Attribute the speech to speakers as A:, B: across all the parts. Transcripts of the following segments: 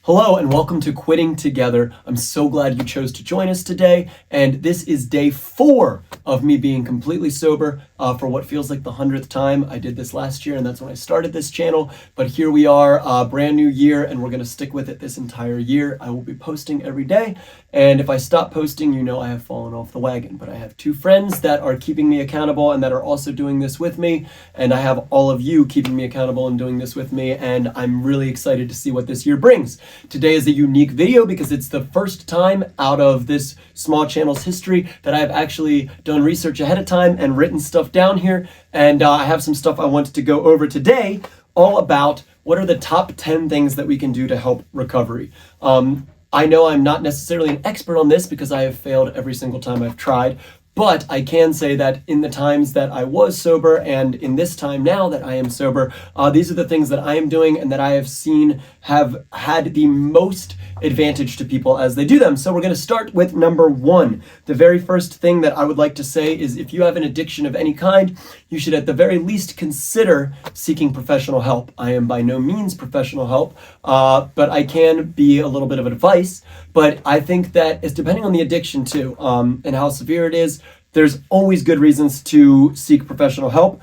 A: Hello and welcome to Quitting Together. I'm so glad you chose to join us today. And this is day 4 of me being completely sober for what feels like the 100th time. I did this last year and that's when I started this channel. But here we are, brand new year, and we're going to stick with it this entire year. I will be posting every day. And if I stop posting, you know I have fallen off the wagon. But I have 2 friends that are keeping me accountable and that are also doing this with me. And I have all of you keeping me accountable and doing this with me. And I'm really excited to see what this year brings. Today is a unique video because it's the first time out of this small channel's history that I've actually done research ahead of time and written stuff down here. And I have some stuff I wanted to go over today all about what are the top 10 things that we can do to help recovery. I know I'm not necessarily an expert on this because I have failed every single time I've tried. But I can say that in the times that I was sober and in this time now that I am sober, these are the things that I am doing and that I have seen have had the most advantage to people as they do them. So we're going to start with number 1. The very first thing that I would like to say is if you have an addiction of any kind, you should at the very least consider seeking professional help. I am by no means professional help, but I can be a little bit of advice. But I think that it's depending on the addiction too, and how severe it is. There's always good reasons to seek professional help.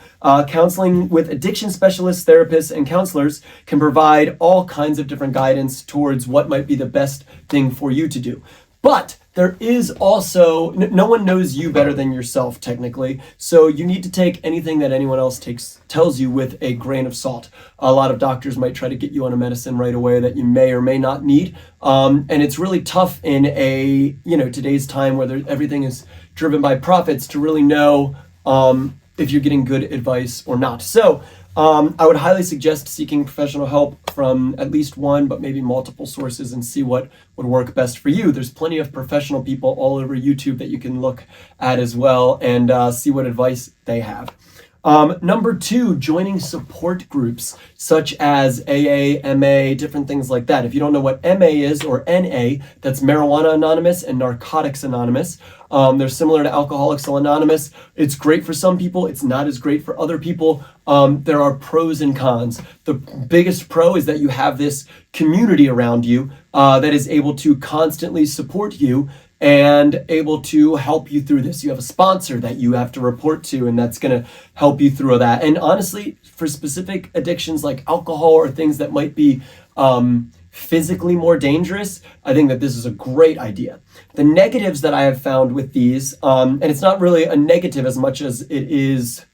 A: Counseling with addiction specialists, therapists, and counselors can provide all kinds of different guidance towards what might be the best thing for you to do. But there is also, no one knows you better than yourself, technically. So you need to take anything that anyone else tells you with a grain of salt. A lot of doctors might try to get you on a medicine right away that you may or may not need. And it's really tough in today's time where everything is driven by profits to really know if you're getting good advice or not. So I would highly suggest seeking professional help from at least one, but maybe multiple sources and see what would work best for you. There's plenty of professional people all over YouTube that you can look at as well and see what advice they have. Number 2, joining support groups such as AA, MA, different things like that. If you don't know what MA is or NA, that's Marijuana Anonymous and Narcotics Anonymous. They're similar to Alcoholics Anonymous. It's great for some people. It's not as great for other people. There are pros and cons. The biggest pro is that you have this community around you that is able to constantly support you and able to help you through this. You have a sponsor that you have to report to, and that's going to help you through that. And honestly, for specific addictions like alcohol or things that might be physically more dangerous, I think that this is a great idea. The negatives that I have found with these, and it's not really a negative as much as it is,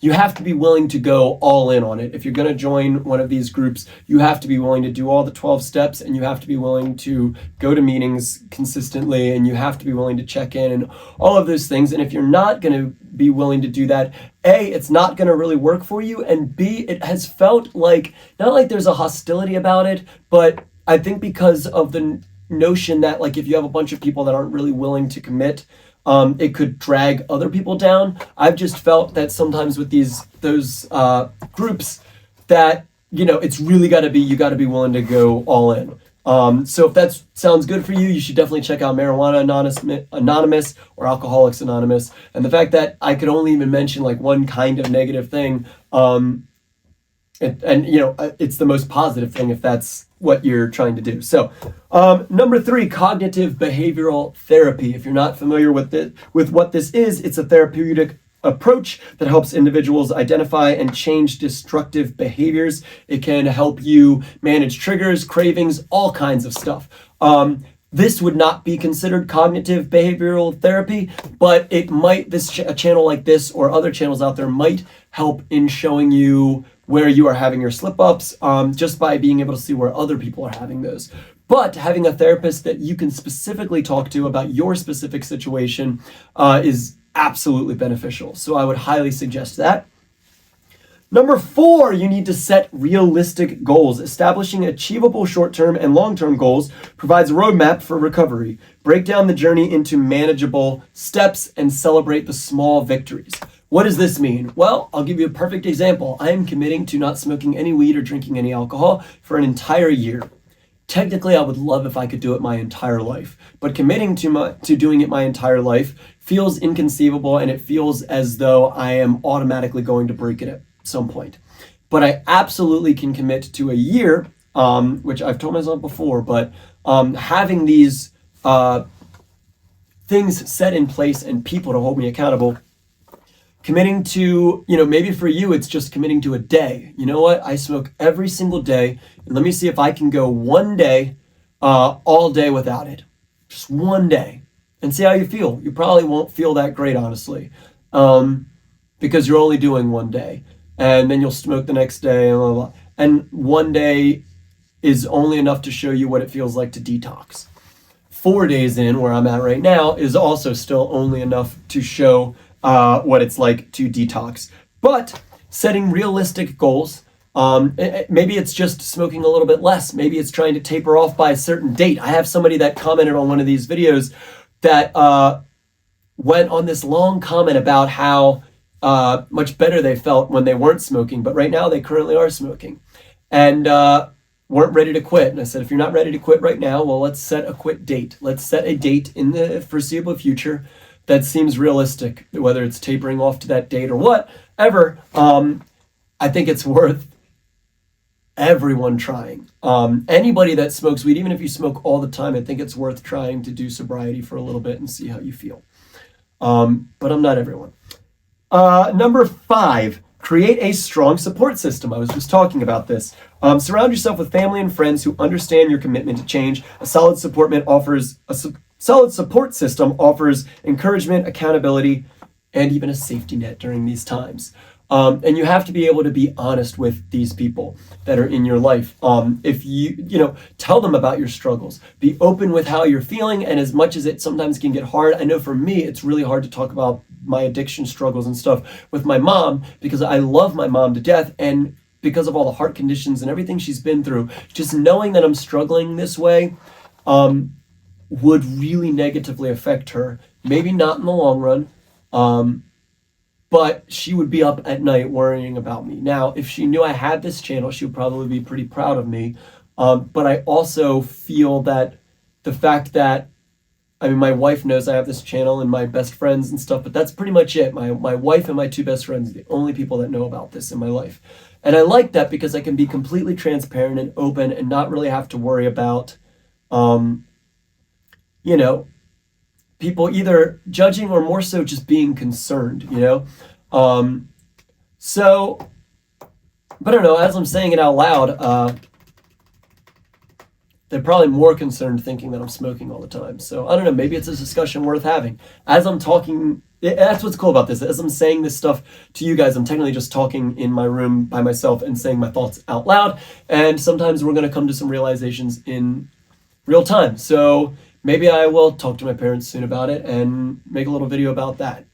A: you have to be willing to go all in on it. If you're going to join one of these groups, you have to be willing to do all the 12 steps, and you have to be willing to go to meetings consistently, and you have to be willing to check in and all of those things. And if you're not going to be willing to do that, A, it's not going to really work for you, and B, it has felt like, not like there's a hostility about it, but I think because of the notion that like if you have a bunch of people that aren't really willing to commit, it could drag other people down. I've just felt that sometimes with those groups that, it's really you got to be willing to go all in. So if that sounds good for you, you should definitely check out Marijuana Anonymous or Alcoholics Anonymous. And the fact that I could only even mention like one kind of negative thing, it's the most positive thing if that's what you're trying to do. So number 3, cognitive behavioral therapy. If you're not familiar with what this is, it's a therapeutic approach that helps individuals identify and change destructive behaviors. It can help you manage triggers, cravings, all kinds of stuff. This would not be considered cognitive behavioral therapy, but it might, a channel like this or other channels out there might help in showing you where you are having your slip-ups, just by being able to see where other people are having those. But having a therapist that you can specifically talk to about your specific situation is absolutely beneficial. So I would highly suggest that. Number 4, you need to set realistic goals. Establishing achievable short-term and long-term goals provides a roadmap for recovery. Break down the journey into manageable steps and celebrate the small victories. What does this mean? Well, I'll give you a perfect example. I am committing to not smoking any weed or drinking any alcohol for an entire year. Technically, I would love if I could do it my entire life, but committing to doing it my entire life feels inconceivable, and it feels as though I am automatically going to break it at some point. But I absolutely can commit to a year which I've told myself before, but having these things set in place and people to hold me accountable, committing to, maybe for you, it's just committing to a day. You know what? I smoke every single day, and let me see if I can go one day, all day without it. Just one day, and see how you feel. You probably won't feel that great, honestly, because you're only doing one day, and then you'll smoke the next day, and blah, blah, blah. And one day is only enough to show you what it feels like to detox. 4 days in, where I'm at right now, is also still only enough to show what it's like to detox. But setting realistic goals, maybe it's just smoking a little bit less. Maybe it's trying to taper off by a certain date. I have somebody that commented on one of these videos that went on this long comment about how much better they felt when they weren't smoking, but right now they currently are smoking and weren't ready to quit. And I said, if you're not ready to quit right now, well, let's set a quit date. Let's set a date in the foreseeable future that seems realistic, whether it's tapering off to that date or whatever. I think it's worth everyone trying. Anybody that smokes weed, even if you smoke all the time, I think it's worth trying to do sobriety for a little bit and see how you feel. But I'm not everyone. Number 5, create a strong support system. I was just talking about this. Surround yourself with family and friends who understand your commitment to change. A solid support system offers encouragement, accountability, and even a safety net during these times. And you have to be able to be honest with these people that are in your life. If you tell them about your struggles, be open with how you're feeling. And as much as it sometimes can get hard, I know for me, it's really hard to talk about my addiction struggles and stuff with my mom, because I love my mom to death. And because of all the heart conditions and everything she's been through, just knowing that I'm struggling this way, would really negatively affect her. Maybe not in the long run. But she would be up at night worrying about me. Now, if she knew I had this channel, she would probably be pretty proud of me. But I also feel that the fact that, my wife knows I have this channel and my best friends and stuff, but that's pretty much it. My wife and my 2 best friends are the only people that know about this in my life. And I like that because I can be completely transparent and open and not really have to worry about, people either judging or more so just being concerned, So, but I don't know, as I'm saying it out loud, they're probably more concerned thinking that I'm smoking all the time. So I don't know, maybe it's a discussion worth having. As I'm talking, that's what's cool about this. As I'm saying this stuff to you guys, I'm technically just talking in my room by myself and saying my thoughts out loud. And sometimes we're going to come to some realizations in real time. So maybe I will talk to my parents soon about it and make a little video about that.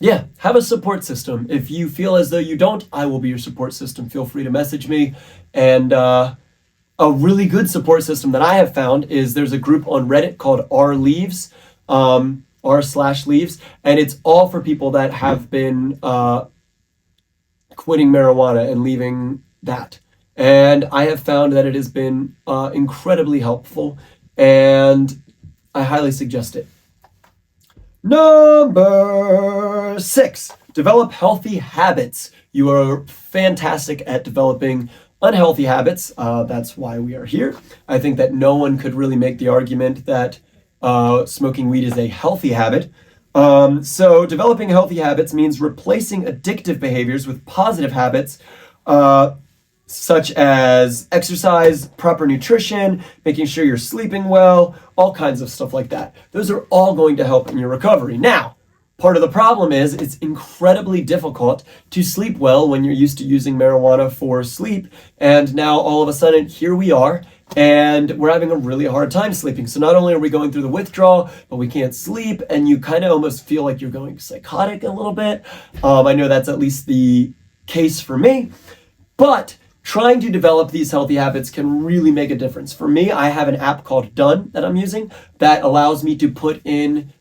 A: Yeah, have a support system. If you feel as though you don't, I will be your support system. Feel free to message me. And a really good support system that I have found is there's a group on Reddit called r/leaves, r/leaves, and it's all for people that have been quitting marijuana and leaving that. And I have found that it has been incredibly helpful, and I highly suggest it. Number 6, develop healthy habits. You are fantastic at developing unhealthy habits. That's why we are here. I think that no one could really make the argument that smoking weed is a healthy habit. So developing healthy habits means replacing addictive behaviors with positive habits, such as exercise, proper nutrition, making sure you're sleeping well, all kinds of stuff like that. Those are all going to help in your recovery. Now, part of the problem is it's incredibly difficult to sleep well when you're used to using marijuana for sleep. And now all of a sudden, here we are, and we're having a really hard time sleeping. So not only are we going through the withdrawal, but we can't sleep, and you kind of almost feel like you're going psychotic a little bit. I know that's at least the case for me. But trying to develop these healthy habits can really make a difference. For me, I have an app called Done that I'm using that allows me to put in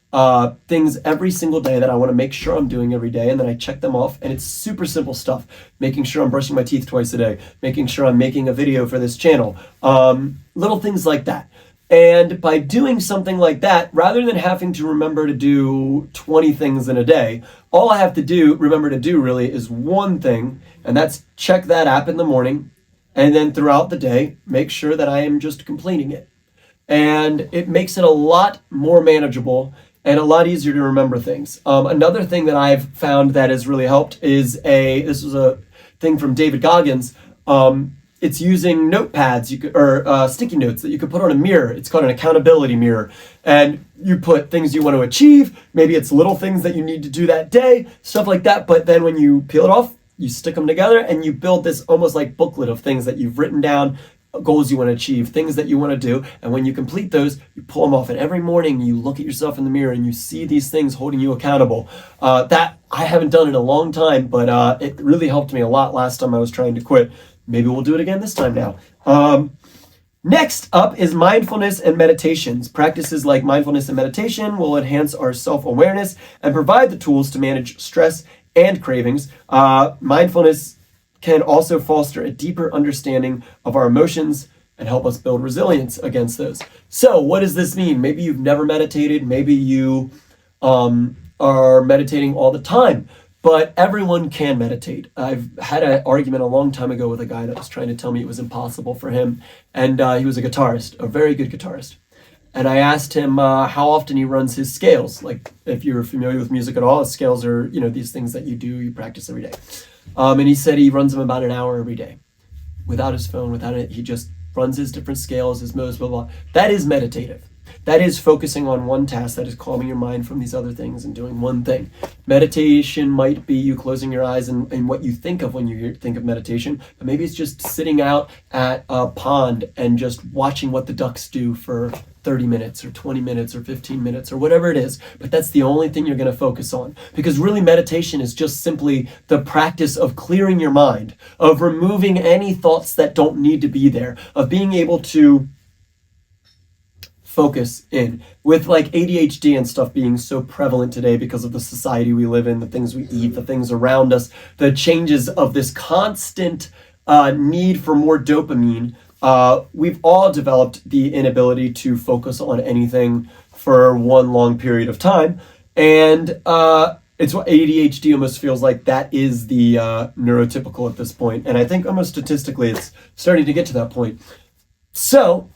A: things every single day that I want to make sure I'm doing every day, and then I check them off, and it's super simple stuff. Making sure I'm brushing my teeth twice a day, making sure I'm making a video for this channel, little things like that. And by doing something like that, rather than having to remember to do 20 things in a day, all I have to remember to do really is one thing, and that's check that app in the morning, and then throughout the day, make sure that I am just completing it. And it makes it a lot more manageable and a lot easier to remember things. Another thing that I've found that has really helped is this was a thing from David Goggins. It's using notepads or sticky notes that you could put on a mirror. It's called an accountability mirror. And you put things you want to achieve. Maybe it's little things that you need to do that day, stuff like that. But then when you peel it off, you stick them together and you build this almost like booklet of things that you've written down, goals you want to achieve, things that you want to do. And when you complete those, you pull them off. And every morning you look at yourself in the mirror and you see these things holding you accountable. That I haven't done in a long time, but it really helped me a lot last time I was trying to quit. Maybe we'll do it again this time now. Next up is mindfulness and meditations. Practices like mindfulness and meditation will enhance our self-awareness and provide the tools to manage stress and cravings. Mindfulness can also foster a deeper understanding of our emotions and help us build resilience against those. So what does this mean? Maybe you've never meditated. Maybe you are meditating all the time. But everyone can meditate. I've had an argument a long time ago with a guy that was trying to tell me it was impossible for him. And he was a guitarist, a very good guitarist. And I asked him how often he runs his scales. Like, if you're familiar with music at all, scales are, these things that you practice every day. And he said he runs them about an hour every day. Without his phone, without it, he just runs his different scales, his modes, blah, blah, blah. That is meditative. That is focusing on one task. That is calming your mind from these other things and doing one thing. Meditation might be you closing your eyes and what you think of when you think of meditation, but maybe it's just sitting out at a pond and just watching what the ducks do for 30 minutes or 20 minutes or 15 minutes or whatever it is. But that's the only thing you're going to focus on, because really meditation is just simply the practice of clearing your mind, of removing any thoughts that don't need to be there, of being able to focus in. With like ADHD and stuff being so prevalent today because of the society we live in, the things we eat, the things around us, the changes of this constant need for more dopamine, we've all developed the inability to focus on anything for one long period of time. And it's what ADHD almost feels like that is the neurotypical at this point. And I think almost statistically it's starting to get to that point. So,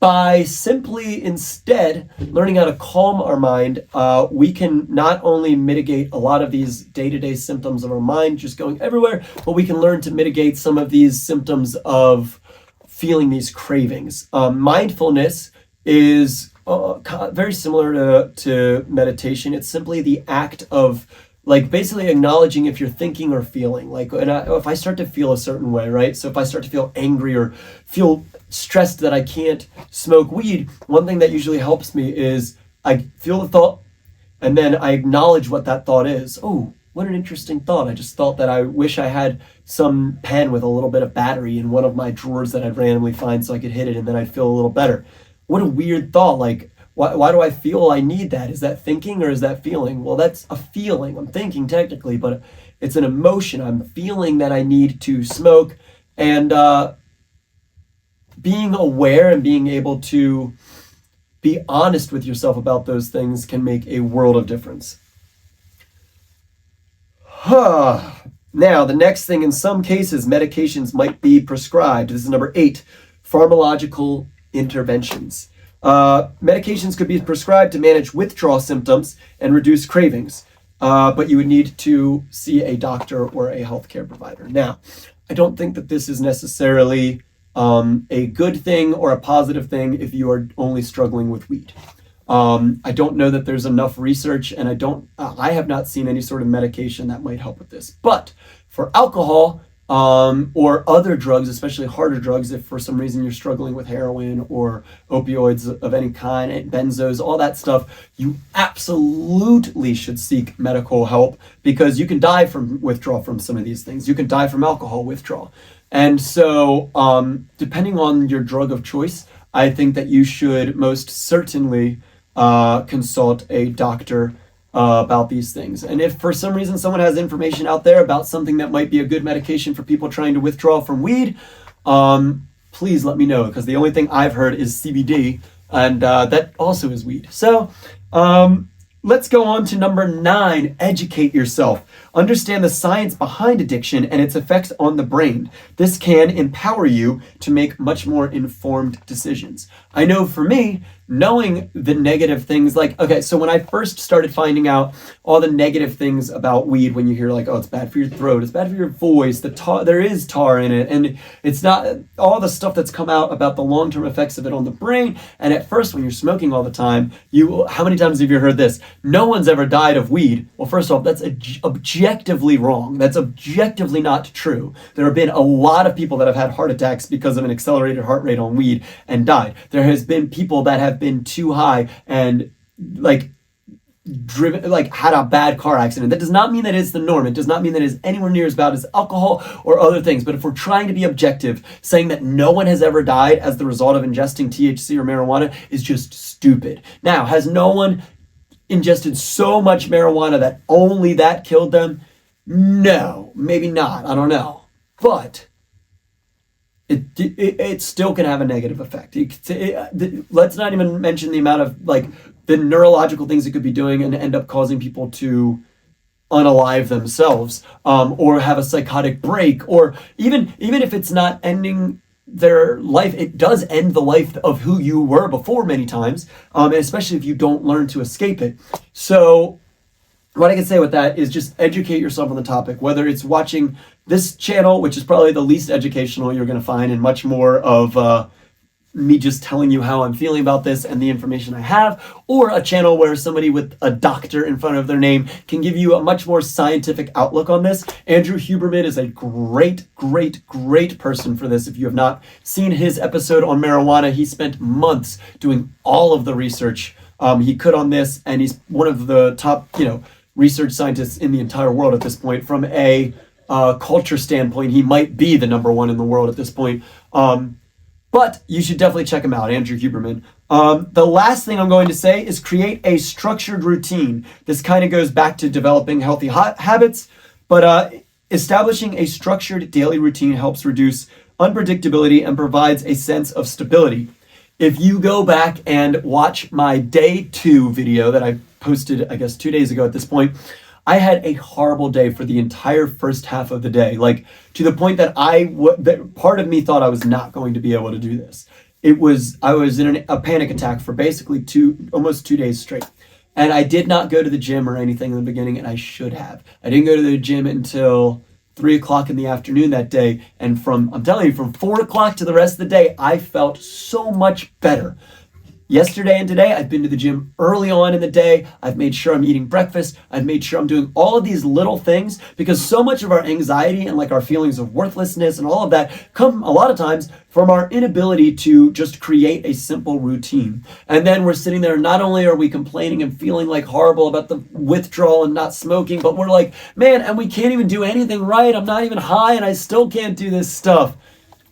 A: by simply instead learning how to calm our mind, we can not only mitigate a lot of these day-to-day symptoms of our mind just going everywhere, but we can learn to mitigate some of these symptoms of feeling these cravings. Mindfulness is very similar to meditation. It's simply the act of basically acknowledging if you're thinking or feeling. If I start to feel a certain way, right? So if I start to feel angry or feel stressed that I can't smoke weed, one thing that usually helps me is I feel the thought and then I acknowledge what that thought is. Oh, what an interesting thought. I just thought that I wish I had some pen with a little bit of battery in one of my drawers that I'd randomly find so I could hit it and then I'd feel a little better. What a weird thought. Why do I feel I need that? Is that thinking or is that feeling? Well, that's a feeling. I'm thinking technically, but it's an emotion. I'm feeling that I need to smoke. And being aware and being able to be honest with yourself about those things can make a world of difference. Now, the next thing, in some cases, medications might be prescribed. This is number 8, pharmacological interventions. Medications could be prescribed to manage withdrawal symptoms and reduce cravings, but you would need to see a doctor or a healthcare provider. Now, I don't think that this is necessarily a good thing or a positive thing if you are only struggling with weed. I don't know that there's enough research, and I have not seen any sort of medication that might help with this. But for alcohol, or other drugs, especially harder drugs, if for some reason you're struggling with heroin or opioids of any kind, benzos, all that stuff, you absolutely should seek medical help, because you can die from withdrawal from some of these things. You can die from alcohol withdrawal. And so, depending on your drug of choice, I think that you should most certainly consult a doctor about these things. And if for some reason someone has information out there about something that might be a good medication for people trying to withdraw from weed, please let me know, because the only thing I've heard is CBD, and that also is weed. So let's go on to number 9, educate yourself. Understand the science behind addiction and its effects on the brain. This can empower you to make much more informed decisions. I know for me, knowing the negative things, like, okay, so when I first started finding out all the negative things about weed, when you hear like, oh, it's bad for your throat, it's bad for your voice, there is tar in it, and it's not all the stuff that's come out about the long-term effects of it on the brain. And at first, when you're smoking all the time, how many times have you heard this? No one's ever died of weed. Well, first off, that's objectively wrong. That's objectively not true. There have been a lot of people that have had heart attacks because of an accelerated heart rate on weed and died. There has been people that have been too high and had a bad car accident. That does not mean that it's the norm. It does not mean that it's anywhere near as bad as alcohol or other things. But if we're trying to be objective, saying that no one has ever died as the result of ingesting THC or marijuana is just stupid. Now, has no one ingested so much marijuana that only that killed them? No, maybe not. I don't know. But it still can have a negative effect. Let's not even mention the amount of the neurological things it could be doing and end up causing people to unalive themselves, or have a psychotic break, or even if it's not ending their life, it does end the life of who you were before many times, and especially if you don't learn to escape it. So what I can say with that is just educate yourself on the topic, whether it's watching this channel, which is probably the least educational you're going to find, and much more of me just telling you how I'm feeling about this and the information I have, or a channel where somebody with a doctor in front of their name can give you a much more scientific outlook on this. Andrew Huberman is a great person for this. If you have not seen his episode on marijuana, he spent months doing all of the research he could on this, and he's one of the top, research scientists in the entire world at this point. From a culture standpoint, he might be the number one in the world at this point. But you should definitely check him out, Andrew Huberman. The last thing I'm going to say is create a structured routine. This kind of goes back to developing healthy habits, but establishing a structured daily routine helps reduce unpredictability and provides a sense of stability. If you go back and watch my day 2 video that I posted, I guess 2 days ago at this point, I had a horrible day for the entire first half of the day, to the point that that part of me thought I was not going to be able to do this. I was in a panic attack for basically almost 2 days straight. And I did not go to the gym or anything in the beginning, and I should have. I didn't go to the gym until 3 o'clock in the afternoon that day. And I'm telling you, from 4 o'clock to the rest of the day, I felt so much better. Yesterday and today, I've been to the gym early on in the day. I've made sure I'm eating breakfast. I've made sure I'm doing all of these little things, because so much of our anxiety and our feelings of worthlessness and all of that come a lot of times from our inability to just create a simple routine. And then we're sitting there, not only are we complaining and feeling horrible about the withdrawal and not smoking, but we're like, man, and we can't even do anything right. I'm not even high and I still can't do this stuff.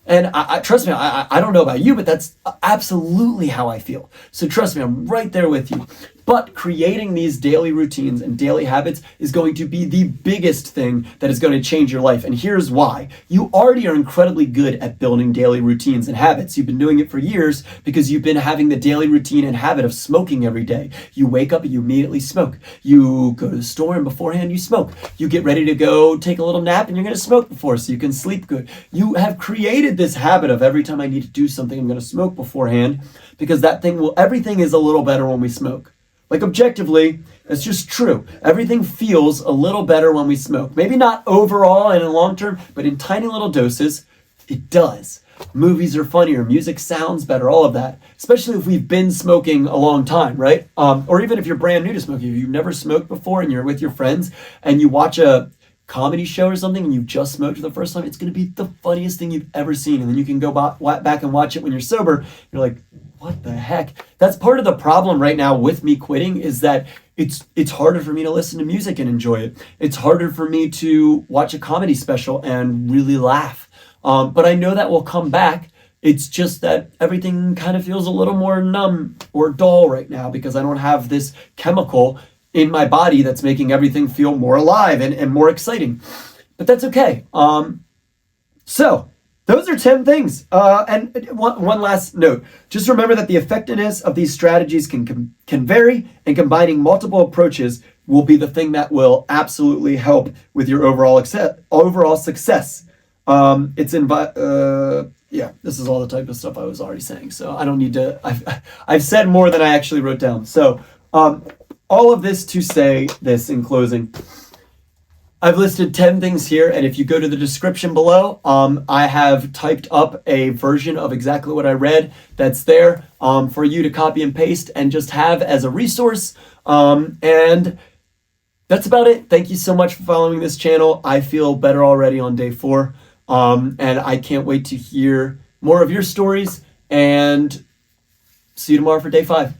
A: And I trust me, I don't know about you, but that's absolutely how I feel. So trust me, I'm right there with you. But creating these daily routines and daily habits is going to be the biggest thing that is going to change your life. And here's why. You already are incredibly good at building daily routines and habits. You've been doing it for years because you've been having the daily routine and habit of smoking every day. You wake up and you immediately smoke. You go to the store and beforehand you smoke. You get ready to go take a little nap and you're going to smoke before so you can sleep good. You have created this habit of every time I need to do something, I'm going to smoke beforehand, because everything is a little better when we smoke. Objectively, it's just true. Everything feels a little better when we smoke. Maybe not overall and in the long term, but in tiny little doses, it does. Movies are funnier, music sounds better, all of that. Especially if we've been smoking a long time, right? Or even if you're brand new to smoking. If you've never smoked before and you're with your friends and you watch a comedy show or something and you've just smoked for the first time, it's going to be the funniest thing you've ever seen. And then you can go back and watch it when you're sober. You're like, what the heck? That's part of the problem right now with me quitting, is that it's harder for me to listen to music and enjoy it. It's harder for me to watch a comedy special and really laugh. But I know that will come back. It's just that everything kind of feels a little more numb or dull right now because I don't have this chemical in my body that's making everything feel more alive and more exciting. But that's okay. So those are 10 things. And one last note. Just remember that the effectiveness of these strategies can vary, and combining multiple approaches will be the thing that will absolutely help with your overall success. Yeah, this is all the type of stuff I was already saying. So I don't need to, I've said more than I actually wrote down. So all of this to say this in closing. I've listed 10 things here, and if you go to the description below, I have typed up a version of exactly what I read that's there for you to copy and paste and just have as a resource. And that's about it. Thank you so much for following this channel. I feel better already on day 4, and I can't wait to hear more of your stories, and see you tomorrow for day 5.